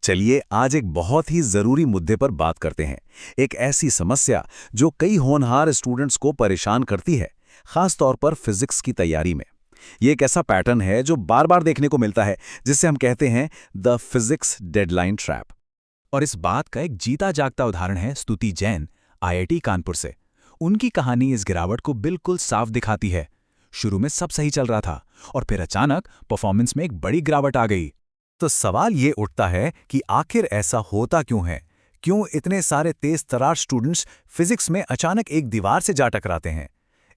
चलिए आज एक बहुत ही जरूरी मुद्दे पर बात करते हैं। एक ऐसी समस्या जो कई होनहार स्टूडेंट्स को परेशान करती है, खास तौर पर फिजिक्स की तैयारी में। ये एक ऐसा पैटर्न है जो बार बार देखने को मिलता है, जिसे हम कहते हैं द फिजिक्स डेडलाइन ट्रैप। और इस बात का एक जीता जागता उदाहरण है स्तुति जैन, आईआईटी कानपुर से। उनकी कहानी इस गिरावट को बिल्कुल साफ दिखाती है। शुरू में सब सही चल रहा था और फिर अचानक परफॉर्मेंस में एक बड़ी गिरावट आ गई। तो सवाल ये उठता है कि आखिर ऐसा होता क्यों है? क्यों इतने सारे तेज तरार स्टूडेंट्स फिजिक्स में अचानक एक दीवार से जा टकराते हैं?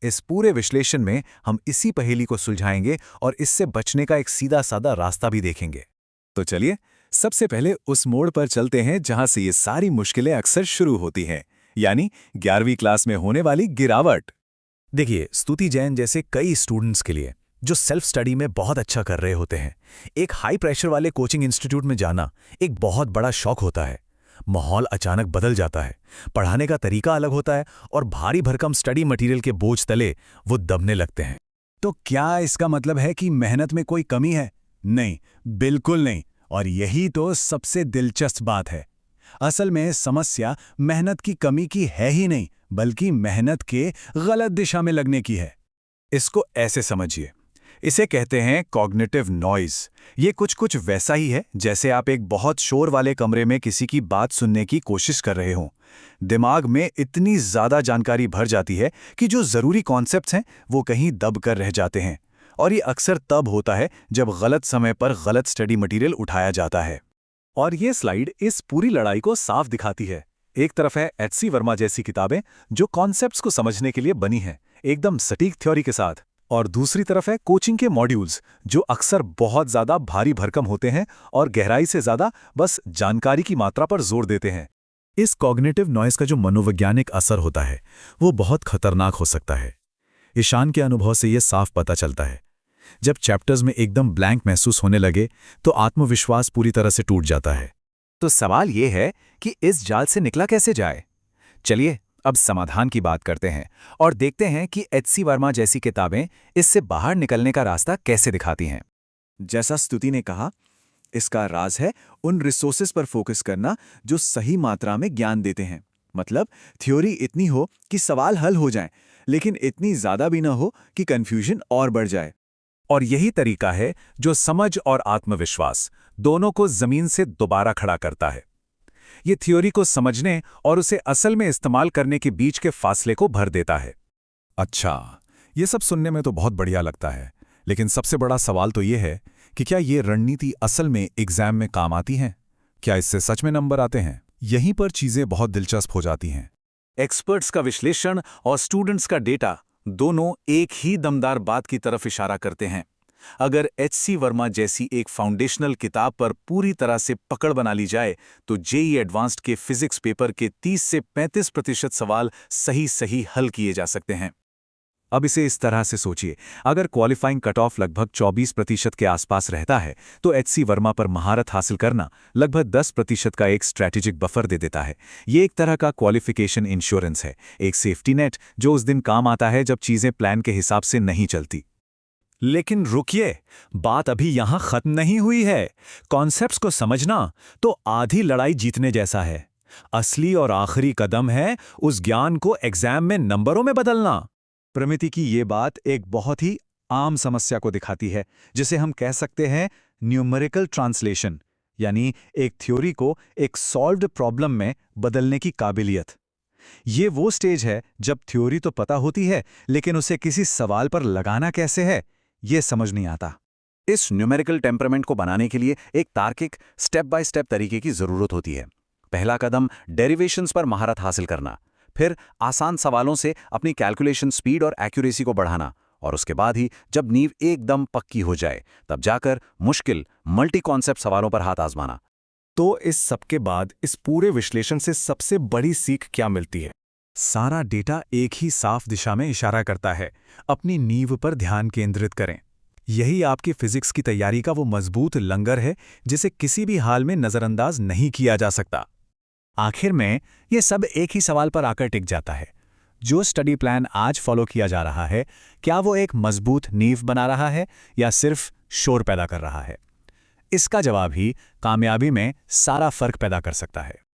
इस पूरे विश्लेषण में हम इसी पहेली को सुलझाएंगे और इससे बचने का एक सीधा साधा रास्ता भी देखेंगे। तो चलिए सबसे पहले उस मोड़ पर चलते हैं जहां से ये सारी मुश्किलें अक्सर शुरू होती हैं, यानी 11वीं क्लास में होने वाली गिरावट। देखिए, स्तुति जैन जैसे कई स्टूडेंट्स के लिए जो सेल्फ स्टडी में बहुत अच्छा कर रहे होते हैं, एक हाई प्रेशर वाले कोचिंग इंस्टीट्यूट में जाना एक बहुत बड़ा शौक होता है। माहौल अचानक बदल जाता है, पढ़ाने का तरीका अलग होता है और भारी भरकम स्टडी मटेरियल के बोझ तले वो दबने लगते हैं। तो क्या इसका मतलब है कि मेहनत में कोई कमी है? नहीं, बिल्कुल नहीं। और यही तो सबसे दिलचस्प बात है। असल में समस्या मेहनत की कमी की है ही नहीं, बल्कि मेहनत के गलत दिशा में लगने की है। इसको ऐसे समझिए, इसे कहते हैं कॉग्निटिव नॉइज। ये कुछ वैसा ही है जैसे आप एक बहुत शोर वाले कमरे में किसी की बात सुनने की कोशिश कर रहे हों। दिमाग में इतनी ज़्यादा जानकारी भर जाती है कि जो ज़रूरी कॉन्सेप्ट्स हैं वो कहीं दब कर रह जाते हैं। और ये अक्सर तब होता है जब गलत समय पर गलत स्टडी मटेरियल उठाया जाता है। और ये स्लाइड इस पूरी लड़ाई को साफ दिखाती है। एक तरफ है एच.सी. वर्मा जैसी किताबें जो कॉन्सेप्ट्स को समझने के लिए बनी हैं, एकदम सटीक थ्योरी के साथ। और दूसरी तरफ है कोचिंग के मॉड्यूल्स जो अक्सर बहुत ज़्यादा भारी भरकम होते हैं और गहराई से ज़्यादा बस जानकारी की मात्रा पर जोर देते हैं। इस कॉग्निटिव नॉइज का जो मनोवैज्ञानिक असर होता है वो बहुत खतरनाक हो सकता है। ईशान के अनुभव से ये साफ पता चलता है। जब चैप्टर्स में एकदम ब्लैंक महसूस होने लगे तो आत्मविश्वास पूरी तरह से टूट जाता है। तो सवाल ये है कि इस जाल से निकला कैसे जाए? चलिए अब समाधान की बात करते हैं और देखते हैं कि एच.सी. वर्मा जैसी किताबें इससे बाहर निकलने का रास्ता कैसे दिखाती हैं। जैसा स्तुति ने कहा, इसका राज है उन रिसोर्सेज पर फोकस करना जो सही मात्रा में ज्ञान देते हैं। मतलब थ्योरी इतनी हो कि सवाल हल हो जाएं, लेकिन इतनी ज़्यादा भी ना हो कि कन्फ्यूजन और बढ़ जाए। और यही तरीका है जो समझ और आत्मविश्वास दोनों को जमीन से दोबारा खड़ा करता है। ये थ्योरी को समझने और उसे असल में इस्तेमाल करने के बीच के फासले को भर देता है। अच्छा, ये सब सुनने में तो बहुत बढ़िया लगता है, लेकिन सबसे बड़ा सवाल तो ये है कि क्या ये रणनीति असल में एग्जाम में काम आती हैं? क्या इससे सच में नंबर आते हैं? यहीं पर चीजें बहुत दिलचस्प हो जाती हैं। एक्सपर्ट्स का विश्लेषण और स्टूडेंट्स का डेटा दोनों एक ही दमदार बात की तरफ इशारा करते हैं। अगर एच.सी. वर्मा जैसी एक फाउंडेशनल किताब पर पूरी तरह से पकड़ बना ली जाए तो जेईई एडवांस्ड के फिजिक्स पेपर के 30 से 35% सवाल सही हल किए जा सकते हैं। अब इसे इस तरह से सोचिए, अगर क्वालिफाइंग कट ऑफ लगभग 24% के आसपास रहता है तो एच.सी. वर्मा पर महारत हासिल करना लगभग 10% का एक स्ट्रैटेजिक बफर दे देता है। ये एक तरह का क्वालिफिकेशन इंश्योरेंस है, एक सेफ्टी नेट जो उस दिन काम आता है जब चीजें प्लान के हिसाब से नहीं चलती। लेकिन रुकिए, बात अभी यहां खत्म नहीं हुई है। कॉन्सेप्ट्स को समझना तो आधी लड़ाई जीतने जैसा है। असली और आखिरी कदम है उस ज्ञान को एग्जाम में नंबरों में बदलना। प्रमिति की ये बात एक बहुत ही आम समस्या को दिखाती है, जिसे हम कह सकते हैं न्यूमेरिकल ट्रांसलेशन, यानी एक थ्योरी को एक सॉल्व्ड प्रॉब्लम में बदलने की काबिलियत। ये वो स्टेज है जब थ्योरी तो पता होती है, लेकिन उसे किसी सवाल पर लगाना कैसे है ये समझ नहीं आता। इस न्यूमेरिकल टेम्परामेंट को बनाने के लिए एक तार्किक स्टेप बाय स्टेप तरीके की जरूरत होती है। पहला कदम डेरिवेशंस पर महारत हासिल करना, फिर आसान सवालों से अपनी कैलकुलेशन स्पीड और एक्यूरेसी को बढ़ाना, और उसके बाद ही जब नींव एकदम पक्की हो जाए तब जाकर मुश्किल मल्टी कॉन्सेप्ट सवालों पर हाथ आजमाना। तो इस सबके बाद इस पूरे विश्लेषण से सबसे बड़ी सीख क्या मिलती है? सारा डेटा एक ही साफ दिशा में इशारा करता है। अपनी नींव पर ध्यान केंद्रित करें। यही आपकी फिजिक्स की तैयारी का वो मजबूत लंगर है जिसे किसी भी हाल में नजरअंदाज नहीं किया जा सकता। आखिर में ये सब एक ही सवाल पर आकर टिक जाता है, जो स्टडी प्लान आज फॉलो किया जा रहा है, क्या वो एक मजबूत नींव बना रहा है या सिर्फ शोर पैदा कर रहा है? इसका जवाब ही कामयाबी में सारा फर्क पैदा कर सकता है।